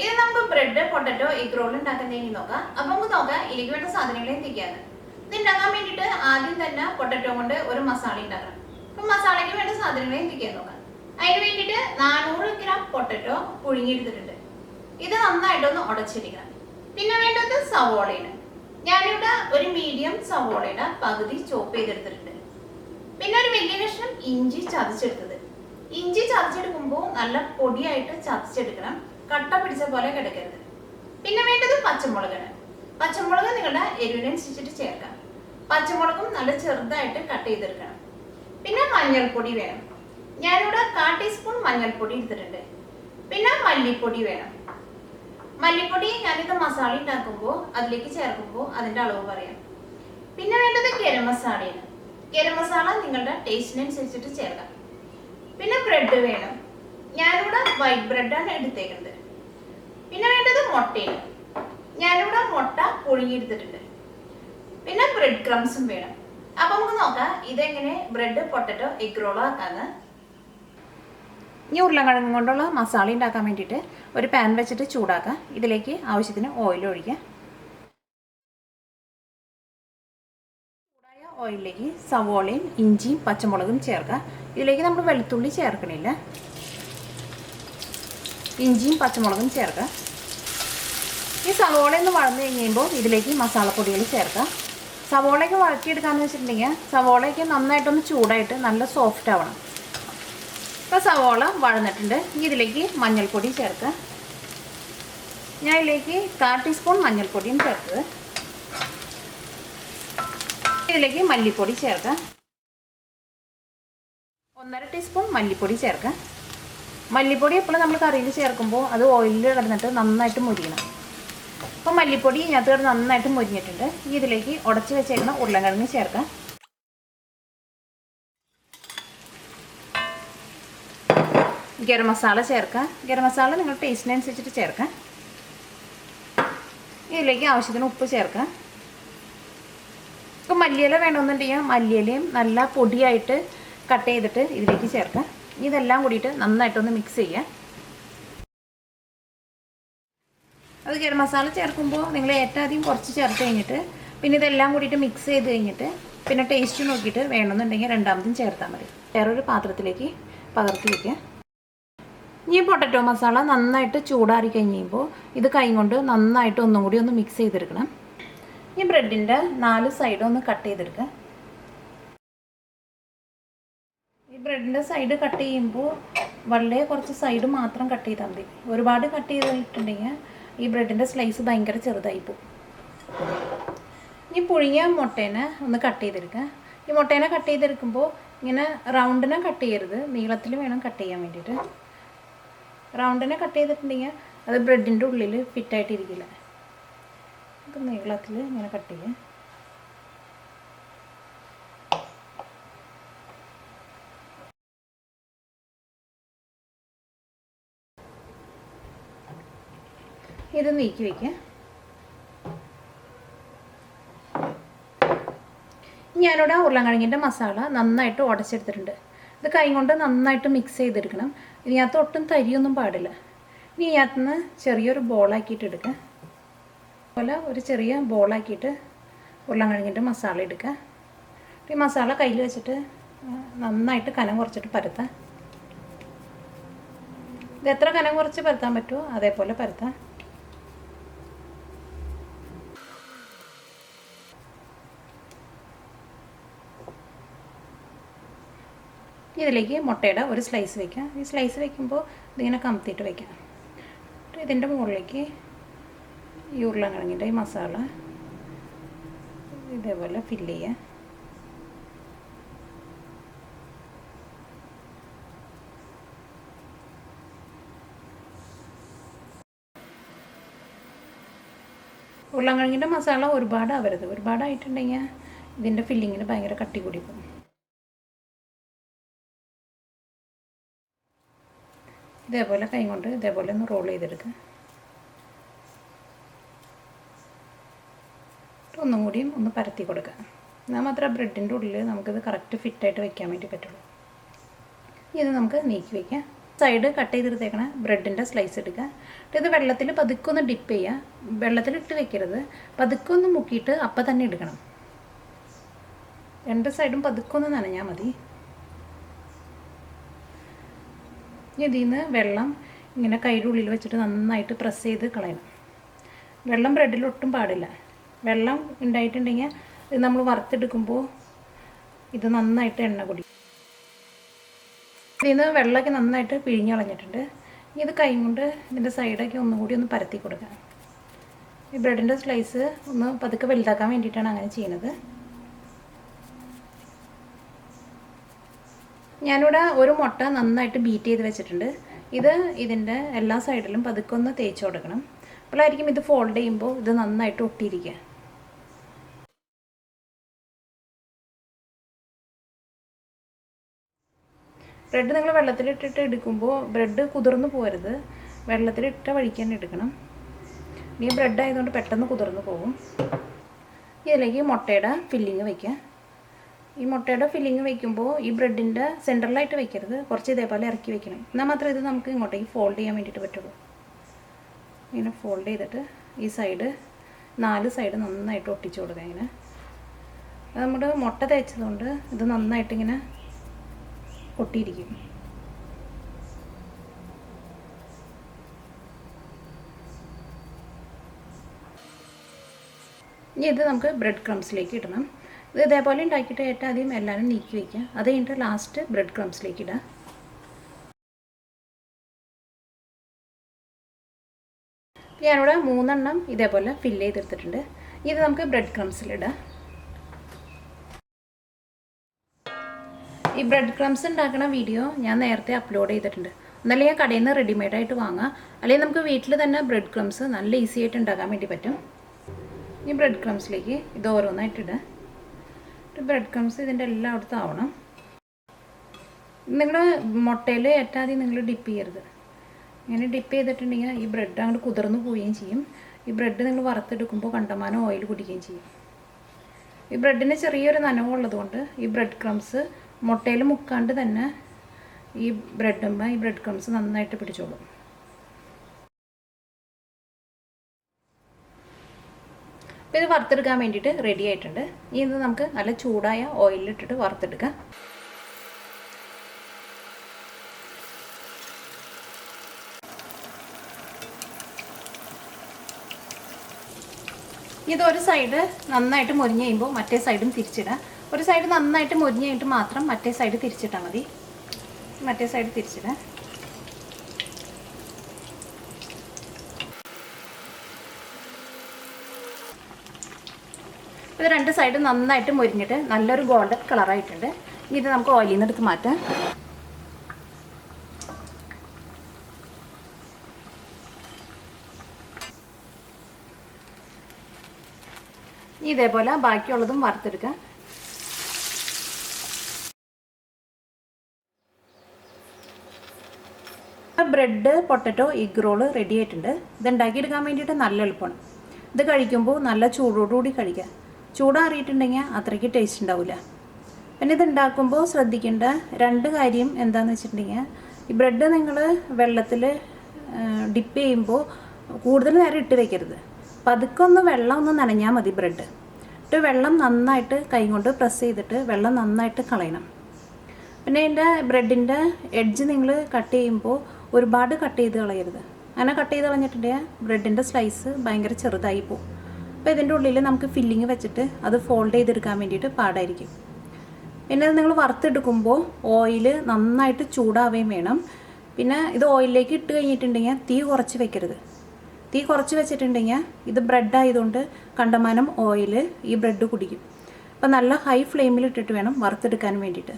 ഇത് നമുക്ക് bread potato egg role ഉണ്ടാക്കുന്നതിന് നോക്കാം. അപ്പൊ നമുക്ക് നോക്കാം ഇതിലേക്ക് വേണ്ട സാധനങ്ങൾ എന്തൊക്കെയാണ്. ഇത് ഉണ്ടാക്കാൻ വേണ്ടിയിട്ട് ആദ്യം തന്നെ പൊട്ടറ്റോ കൊണ്ട് ഒരു മസാല ഉണ്ടാക്കണം. അപ്പൊ മസാലയ്ക്ക് വേണ്ട സാധനങ്ങൾ എന്തൊക്കെയാന്ന് നോക്കാം. അതിന് വേണ്ടിയിട്ട് 400 ഗ്രാം പൊട്ടറ്റോ പുഴുങ്ങിയെടുത്തിട്ടുണ്ട്. ഇത് നന്നായിട്ടൊന്ന് ഉടച്ചെടുക്കണം. പിന്നെ വേണ്ടത് സവോളയാണ്. ഞാനിവിടെ ഒരു മീഡിയം സവോളയുടെ പകുതി ചോപ്പ് ചെയ്തെടുത്തിട്ടുണ്ട്. പിന്നെ ഒരു വലിയ കഷ്ണം ഇഞ്ചി ചതച്ചെടുത്തത്. ഇഞ്ചി ചതച്ചെടുക്കുമ്പോൾ നല്ല പൊടിയായിട്ട് ചതച്ചെടുക്കണം, കട്ട പിടിച്ച പോലെ കിടക്കരുത്. പിന്നെ വേണ്ടത് പച്ചമുളകാണ്. പച്ചമുളക് നിങ്ങളുടെ എരിവിനനുസരിച്ചിട്ട് ചേർക്കാം. പച്ചമുളകും നല്ല ചെറുതായിട്ട് കട്ട് ചെയ്തെടുക്കണം. പിന്നെ മഞ്ഞൾപ്പൊടി വേണം. ഞാനിവിടെ 1/4 ടീസ്പൂൺ മഞ്ഞൾപ്പൊടി എടുത്തിട്ടുണ്ട്. പിന്നെ മല്ലിപ്പൊടി വേണം. മല്ലിപ്പൊടി ഞാനിത് മസാല ഉണ്ടാക്കുമ്പോൾ അതിലേക്ക് ചേർക്കുമ്പോൾ അതിൻ്റെ അളവ് പറയാം. പിന്നെ വേണ്ടത് ഗരം മസാലയാണ്. ഗരം മസാല നിങ്ങളുടെ ടേസ്റ്റിനനുസരിച്ചിട്ട് ചേർക്കാം. പിന്നെ ബ്രെഡ് വേണം. ഞാനിവിടെ വൈറ്റ് ബ്രെഡാണ് എടുത്തേക്കുന്നത്. പിന്നെ വേണ്ടത് മുട്ടയാണ്. ഞാനിവിടെ മുട്ട പുഴുങ്ങിയെടുത്തിട്ടുണ്ട്. പിന്നെ ബ്രെഡ് ക്രംസും വേണം. അപ്പൊ നമുക്ക് നോക്കാം ഇതെങ്ങനെ ബ്രെഡ് പൊട്ടറ്റോ എഗ് റോൾ ആക്കാന്ന്. ഈ ഉരുളക്കിഴങ്ങ് കൊണ്ടുള്ള മസാല ഉണ്ടാക്കാൻ വേണ്ടിയിട്ട് ഒരു പാൻ വെച്ചിട്ട് ചൂടാക്കാം. ഇതിലേക്ക് ആവശ്യത്തിന് ഓയിൽ ഒഴിക്കാം. ചൂടായ ഓയിലിലേക്ക് സവോളയും ഇഞ്ചിയും പച്ചമുളകും ചേർക്കാം. ഇതിലേക്ക് നമ്മൾ വെളുത്തുള്ളി ചേർക്കണില്ല. ഇഞ്ചിയും പച്ചമുളകും ചേർക്കാം. ഈ സവോള ഒന്ന് വഴന്നു കഴിയുമ്പോൾ ഇതിലേക്ക് മസാലപ്പൊടികൾ ചേർക്കാം. സവോളയൊക്കെ വഴറ്റിയെടുക്കാമെന്ന് വെച്ചിട്ടുണ്ടെങ്കിൽ സവോളയൊക്കെ നന്നായിട്ടൊന്ന് ചൂടായിട്ട് നല്ല സോഫ്റ്റ് ആവണം. ഇപ്പോൾ സവോള വഴന്നിട്ടുണ്ട്. ഇതിലേക്ക് മഞ്ഞൾപ്പൊടി ചേർക്കാം. ഞാൻ ഇതിലേക്ക് 1/4 ടീസ്പൂൺ മഞ്ഞൾപ്പൊടിയും ചേർത്തത്. ഇതിലേക്ക് മല്ലിപ്പൊടി ചേർക്കാം. 1/2 ടീസ്പൂൺ മല്ലിപ്പൊടി ചേർക്കാം. മല്ലിപ്പൊടി എപ്പോഴും നമ്മൾ കറിയിൽ ചേർക്കുമ്പോൾ അത് ഓയിലിൽ കിടന്നിട്ട് നന്നായിട്ട് മുരിയണം. അപ്പോൾ മല്ലിപ്പൊടി ഇതിനകത്ത് കിടന്ന് നന്നായിട്ട് മുരിഞ്ഞിട്ടുണ്ട്. ഇതിലേക്ക് ഉടച്ച് വെച്ചേക്കുന്ന ഉരുളക്കിഴങ്ങ് ചേർക്കാം. ഗരം മസാല ചേർക്കാം. ഗരം മസാല നിങ്ങൾ ടേസ്റ്റിനനുസരിച്ചിട്ട് ചേർക്കാം. ഇതിലേക്ക് ആവശ്യത്തിന് ഉപ്പ് ചേർക്കാം. ഇപ്പോൾ മല്ലിയില വേണമെന്നുണ്ടെങ്കിൽ മല്ലിയിലയും നല്ല പൊടിയായിട്ട് കട്ട് ചെയ്തിട്ട് ഇതിലേക്ക് ചേർക്കാം. ഇതെല്ലാം കൂടിയിട്ട് നന്നായിട്ടൊന്ന് മിക്സ് ചെയ്യാം. അത് ഗരം മസാല ചേർക്കുമ്പോൾ നിങ്ങൾ ഏറ്റവും ആദ്യം കുറച്ച് ചേർത്ത് കഴിഞ്ഞിട്ട് പിന്നെ ഇതെല്ലാം കൂടിയിട്ട് മിക്സ് ചെയ്ത് കഴിഞ്ഞിട്ട് പിന്നെ ടേസ്റ്റ് നോക്കിയിട്ട് വേണമെന്നുണ്ടെങ്കിൽ രണ്ടാമതും ചേർത്താൽ മതി. വേറൊരു പാത്രത്തിലേക്ക് പകർത്തി വയ്ക്കുക. ഈ പൊട്ടറ്റോ മസാല നന്നായിട്ട് ചൂടാറി കഴിയുമ്പോൾ ഇത് കൈ കൊണ്ട് നന്നായിട്ട് ഒന്നും കൂടി ഒന്ന് മിക്സ് ചെയ്തെടുക്കണം. ഈ ബ്രെഡിൻ്റെ 4 സൈഡും ഒന്ന് കട്ട് ചെയ്തെടുക്കുക. ഈ ബ്രെഡിൻ്റെ സൈഡ് കട്ട് ചെയ്യുമ്പോൾ വളരെ കുറച്ച് സൈഡ് മാത്രം കട്ട് ചെയ്താൽ മതി. ഒരുപാട് കട്ട് ചെയ്തിട്ടുണ്ടെങ്കിൽ ഈ ബ്രെഡിൻ്റെ സ്ലൈസ് ഭയങ്കര ചെറുതായി പോകും. ഈ പുഴുങ്ങിയ മുട്ടേനെ ഒന്ന് കട്ട് ചെയ്തെടുക്കുക. ഈ മുട്ടേനെ കട്ട് ചെയ്തെടുക്കുമ്പോൾ ഇങ്ങനെ റൗണ്ടിനെ കട്ട് ചെയ്യരുത്, നീളത്തിൽ വേണം കട്ട് ചെയ്യാൻ വേണ്ടിയിട്ട്. റൗണ്ടിനെ കട്ട് ചെയ്തിട്ടുണ്ടെങ്കിൽ അത് ബ്രെഡിൻ്റെ ഉള്ളിൽ ഫിറ്റായിട്ടിരിക്കില്ല. അത് നീളത്തിൽ ഇങ്ങനെ കട്ട് ചെയ്യുക. ഇത് നീക്കി വയ്ക്കുക. ഞാനിവിടെ ഉരുളക്കിഴങ്ങിൻ്റെ മസാല നന്നായിട്ട് ഉടച്ചെടുത്തിട്ടുണ്ട്. ഇത് കൈ കൊണ്ട് നന്നായിട്ട് മിക്സ് ചെയ്തെടുക്കണം. ഇതിനകത്ത് ഒട്ടും തരിയൊന്നും പാടില്ല. ഇനി ഇതിനകത്ത് നിന്ന് ചെറിയൊരു ബോളാക്കിയിട്ട് എടുക്കുക. അതുപോലെ ഒരു ചെറിയ ബോളാക്കിയിട്ട് ഉരുളക്കിഴങ്ങിൻ്റെ മസാല എടുക്കുക. ഈ മസാല കയ്യിൽ വെച്ചിട്ട് നന്നായിട്ട് കനം കുറച്ചിട്ട് പരത്താം. ഇത് എത്ര കനം കുറച്ച് പരത്താൻ പറ്റുമോ അതേപോലെ പരത്താം. ഇതിലേക്ക് മുട്ടയുടെ ഒരു സ്ലൈസ് വയ്ക്കാം. ഈ സ്ലൈസ് വയ്ക്കുമ്പോൾ ഇതിങ്ങനെ കമത്തിയിട്ട് വയ്ക്കാം. ഇതിൻ്റെ മുകളിലേക്ക് ഈ ഉരുളക്കിഴങ്ങിൻ്റെ ഈ മസാല ഇതേപോലെ ഫില്ല് ചെയ്യാം. ഉരുളക്കിഴങ്ങിൻ്റെ മസാല ഒരുപാട് ആവരുത്. ഒരുപാടായിട്ടുണ്ടെങ്കിൽ ഇതിൻ്റെ ഫില്ലിങ്ങിന് ഭയങ്കര കട്ടി കൂടി പോകും. ഇതേപോലെ കൈ കൊണ്ട് ഇതേപോലെ ഒന്ന് റോൾ ചെയ്തെടുക്കുക. ഒന്നും കൂടിയും ഒന്ന് പരത്തി കൊടുക്കുക. എന്നാൽ മാത്രമേ ബ്രെഡിൻ്റെ ഉള്ളിൽ നമുക്കിത് കറക്റ്റ് ഫിറ്റായിട്ട് വയ്ക്കാൻ വേണ്ടി പറ്റുള്ളൂ. ഇത് നമുക്ക് നീക്കി വയ്ക്കാം. സൈഡ് കട്ട് ചെയ്തെടുത്തേക്കണ ബ്രെഡിൻ്റെ സ്ലൈസ് എടുക്കുക. ഇത് വെള്ളത്തിൽ പതുക്കെ ഒന്ന് ഡിപ്പ് ചെയ്യുക. വെള്ളത്തിലിട്ട് വെക്കരുത്, പതുക്കെ ഒന്ന് മുക്കിയിട്ട് അപ്പം തന്നെ എടുക്കണം. 2 സൈഡും പതുക്കെ ഒന്ന് നനഞ്ഞാൽ മതി. ഇതിൽ നിന്ന് വെള്ളം ഇങ്ങനെ കൈയുടെ ഉള്ളിൽ വെച്ചിട്ട് നന്നായിട്ട് പ്രസ് ചെയ്ത് കളയണം. വെള്ളം ബ്രെഡിലൊട്ടും പാടില്ല. വെള്ളം ഉണ്ടായിട്ടുണ്ടെങ്കിൽ ഇത് നമ്മൾ വറുത്തെടുക്കുമ്പോൾ ഇത് നന്നായിട്ട് എണ്ണ കുടിക്കും. ഇതിൽ നിന്ന് വെള്ളമൊക്കെ നന്നായിട്ട് പിഴിഞ്ഞ് കളഞ്ഞിട്ടുണ്ട്. ഇത് കൈ കൊണ്ട് ഇതിൻ്റെ സൈഡൊക്കെ ഒന്നുകൂടി ഒന്ന് പരത്തി കൊടുക്കുക. ഈ ബ്രെഡിൻ്റെ സ്ലൈസ് ഒന്ന് പതുക്കെ വലുതാക്കാൻ വേണ്ടിയിട്ടാണ് അങ്ങനെ ചെയ്യുന്നത്. ഞാനിവിടെ ഒരു മുട്ട നന്നായിട്ട് ബീറ്റ് ചെയ്ത് വെച്ചിട്ടുണ്ട്. ഇത് ഇതിൻ്റെ എല്ലാ സൈഡിലും പതുക്കെ ഒന്ന് തേച്ച് കൊടുക്കണം. അപ്പോഴായിരിക്കും ഇത് ഫോൾഡ് ചെയ്യുമ്പോൾ ഇത് നന്നായിട്ട് ഒട്ടിയിരിക്കുക. ബ്രെഡ് നിങ്ങൾ വെള്ളത്തിലിട്ടിട്ട് എടുക്കുമ്പോൾ ബ്രെഡ് കുതിർന്ന് പോകരുത്. വെള്ളത്തിലിട്ട വഴിക്ക് തന്നെ എടുക്കണം. ഈ ബ്രെഡ് ആയതുകൊണ്ട് പെട്ടെന്ന് കുതിർന്ന് പോകും. ഇതിലേക്ക് മുട്ടയുടെ ഫില്ലിങ് വയ്ക്കുക. ഈ മുട്ടയുടെ ഫില്ലിങ് വയ്ക്കുമ്പോൾ ഈ ബ്രെഡിൻ്റെ സെൻറ്ററിലായിട്ട് വയ്ക്കരുത്, കുറച്ച് ഇതേപോലെ ഇറക്കി വയ്ക്കണം. എന്നാൽ മാത്രമേ ഇത് നമുക്ക് ഇങ്ങോട്ടേക്ക് ഫോൾഡ് ചെയ്യാൻ വേണ്ടിയിട്ട് പറ്റുള്ളൂ. ഇങ്ങനെ ഫോൾഡ് ചെയ്തിട്ട് ഈ സൈഡ് 4 സൈഡ് നന്നായിട്ട് ഒട്ടിച്ചു കൊടുക്കുക. ഇങ്ങനെ നമ്മുടെ മുട്ട തേച്ചതുകൊണ്ട് ഇത് നന്നായിട്ടിങ്ങനെ ഒട്ടിയിരിക്കും. ഇനി ഇത് നമുക്ക് ബ്രെഡ് ക്രംസിലേക്ക് ഇടണം. ഇത് ഇതേപോലെ ഉണ്ടാക്കിയിട്ട് ഏറ്റവും ആദ്യം എല്ലാവരും നീക്കി വയ്ക്കുക. അത് കഴിഞ്ഞിട്ട് ലാസ്റ്റ് ബ്രെഡ് ക്രംസിലേക്ക് ഇടുക. ഞാനിവിടെ 3 എണ്ണം ഇതേപോലെ ഫില്ല് ചെയ്തെടുത്തിട്ടുണ്ട്. ഇത് നമുക്ക് ബ്രെഡ് ക്രംസിലിടാം. ഈ ബ്രെഡ് ക്രംസ് ഉണ്ടാക്കുന്ന വീഡിയോ ഞാൻ നേരത്തെ അപ്ലോഡ് ചെയ്തിട്ടുണ്ട്. എന്നാലും ഞാൻ കടയിൽ നിന്ന് റെഡിമെയ്ഡായിട്ട് വാങ്ങാം, അല്ലെങ്കിൽ നമുക്ക് വീട്ടിൽ തന്നെ ബ്രെഡ് ക്രംസ് നല്ല ഈസി ആയിട്ട് ഉണ്ടാക്കാൻ വേണ്ടി പറ്റും. ഈ ബ്രെഡ് ക്രംസിലേക്ക് ഇത് ഓരോന്നായിട്ടിടുക. ബ്രെഡ് ക്രംസ് ഇതിൻ്റെ എല്ലായിടത്തും ആവണം. നിങ്ങൾ മുട്ടയിൽ ഏറ്റവും ആദ്യം നിങ്ങൾ ഡിപ്പ് ചെയ്യരുത്. ഇങ്ങനെ ഡിപ്പ് ചെയ്തിട്ടുണ്ടെങ്കിൽ ഈ ബ്രെഡ് അങ്ങോട്ട് കുതിർന്ന് പോവുകയും ചെയ്യും. ഈ ബ്രെഡ് നിങ്ങൾ വറുത്തെടുക്കുമ്പോൾ കണ്ടമാനം ഓയിൽ കുടിക്കുകയും ചെയ്യും. ഈ ബ്രെഡിന് ചെറിയൊരു നനവുള്ളതുകൊണ്ട് ഈ ബ്രെഡ് ക്രംസ് മുട്ടയിൽ മുക്കാണ്ട് തന്നെ ഈ ബ്രെഡുമ്പോൾ ഈ ബ്രെഡ് ക്രംസ് നന്നായിട്ട് പിടിച്ചോളും. അപ്പോൾ ഇത് വറുത്തെടുക്കാൻ വേണ്ടിയിട്ട് റെഡി ആയിട്ടുണ്ട്. ഇത് നമുക്ക് നല്ല ചൂടായ ഓയിലിട്ടിട്ട് വറുത്തെടുക്കാം. ഇതൊരു സൈഡ് നന്നായിട്ട് മൊരിഞ്ഞ് കഴിയുമ്പോൾ മറ്റേ സൈഡും തിരിച്ചിടാം. ഒരു സൈഡ് നന്നായിട്ട് മൊരിഞ്ഞ് കഴിഞ്ഞിട്ട് മാത്രം മറ്റേ സൈഡ് തിരിച്ചിട്ടാൽ മതി. മറ്റേ സൈഡ് തിരിച്ചിടാം. ഇത് 2 സൈഡ് നന്നായിട്ട് മൊരിഞ്ഞിട്ട് നല്ലൊരു ഗോൾഡൻ കളറായിട്ടുണ്ട്. ഇത് നമുക്ക് ഓയിലിൽ നിന്ന് എടുത്ത് മാറ്റാം. ഇതേപോലെ ബാക്കിയുള്ളതും വറുത്തെടുക്കാം. Bread potato egg role ready ആയിട്ടുണ്ട്. ഇത് ഉണ്ടാക്കിയെടുക്കാൻ വേണ്ടിയിട്ട് നല്ല എളുപ്പമാണ്. ഇത് കഴിക്കുമ്പോൾ നല്ല ചൂടോടുകൂടി കഴിക്കാം. ചൂടാറിയിട്ടുണ്ടെങ്കിൽ അത്രയ്ക്ക് ടേസ്റ്റ് ഉണ്ടാവില്ല. പിന്നെ ഇത് ഉണ്ടാക്കുമ്പോൾ ശ്രദ്ധിക്കേണ്ട 2 കാര്യം എന്താണെന്ന് വെച്ചിട്ടുണ്ടെങ്കിൽ, ഈ ബ്രെഡ് നിങ്ങൾ വെള്ളത്തിൽ ഡിപ്പ് ചെയ്യുമ്പോൾ കൂടുതൽ നേരം ഇട്ട് വയ്ക്കരുത്. പതുക്കെ ഒന്ന് വെള്ളം ഒന്ന് നനഞ്ഞാൽ മതി. ബ്രെഡ് ഇട്ട് വെള്ളം നന്നായിട്ട് കൈ കൊണ്ട് പ്രസ് ചെയ്തിട്ട് വെള്ളം നന്നായിട്ട് കളയണം. പിന്നെ ഇതിൻ്റെ ബ്രെഡിൻ്റെ എഡ്ജ് നിങ്ങൾ കട്ട് ചെയ്യുമ്പോൾ ഒരുപാട് കട്ട് ചെയ്ത് കളയരുത്. അങ്ങനെ കട്ട് ചെയ്ത് കളഞ്ഞിട്ടുണ്ടെങ്കിൽ ബ്രെഡിൻ്റെ സ്ലൈസ് ഭയങ്കര ചെറുതായി പോകും. അപ്പോൾ ഇതിൻ്റെ ഉള്ളിൽ നമുക്ക് ഫില്ലിങ് വെച്ചിട്ട് അത് ഫോൾഡ് ചെയ്തെടുക്കാൻ വേണ്ടിയിട്ട് പാടായിരിക്കും. പിന്നെ നിങ്ങൾ വറുത്തെടുക്കുമ്പോൾ ഓയിൽ നന്നായിട്ട് ചൂടാവുകയും വേണം. പിന്നെ ഇത് ഓയിലിലേക്ക് ഇട്ട് കഴിഞ്ഞിട്ടുണ്ടെങ്കിൽ തീ കുറച്ച് വെക്കരുത്. തീ കുറച്ച് വെച്ചിട്ടുണ്ടെങ്കിൽ ഇത് ബ്രെഡ് ആയതുകൊണ്ട് കണ്ടമാനം ഓയിൽ ഈ ബ്രെഡ് കുടിക്കും. അപ്പോൾ നല്ല ഹൈ ഫ്ലെയിമിൽ ഇട്ടിട്ട് വേണം വറുത്തെടുക്കാൻ വേണ്ടിയിട്ട്.